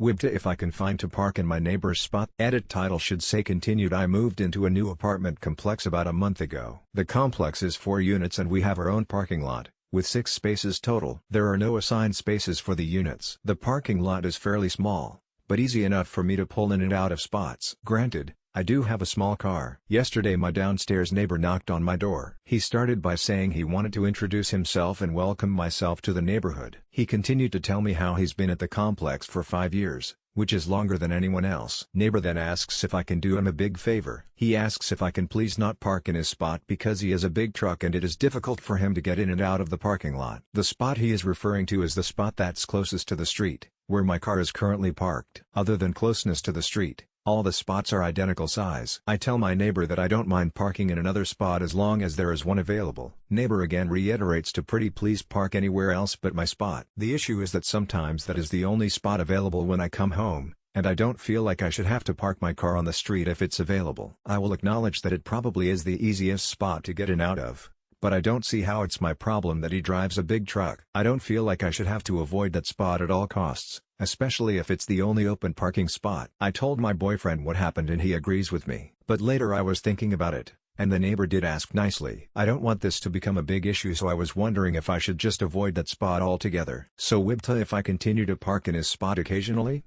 WIBTA if I confined to park in my neighbor's spot. Edit title should say continued. I moved into a new apartment complex about a month ago. The complex is 4 units and we have our own parking lot, with 6 spaces total. There are no assigned spaces for the units. The parking lot is fairly small, but easy enough for me to pull in and out of spots. Granted, I do have a small car. Yesterday my downstairs neighbor knocked on my door. He started by saying he wanted to introduce himself and welcome myself to the neighborhood. He continued to tell me how he's been at the complex for 5 years, which is longer than anyone else. Neighbor then asks if I can do him a big favor. He asks if I can please not park in his spot because he has a big truck and it is difficult for him to get in and out of the parking lot. The spot he is referring to is the spot that's closest to the street, where my car is currently parked. Other than closeness to the street, all the spots are identical size. I tell my neighbor that I don't mind parking in another spot as long as there is one available. Neighbor again reiterates to pretty please park anywhere else but my spot. The issue is that sometimes that is the only spot available when I come home, and I don't feel like I should have to park my car on the street if it's available. I will acknowledge that it probably is the easiest spot to get in out of, but I don't see how it's my problem that he drives a big truck. I don't feel like I should have to avoid that spot at all costs, especially if it's the only open parking spot. I told my boyfriend what happened and he agrees with me. But later I was thinking about it, and the neighbor did ask nicely. I don't want this to become a big issue, so I was wondering if I should just avoid that spot altogether. So WIBTA if I continue to park in his spot occasionally?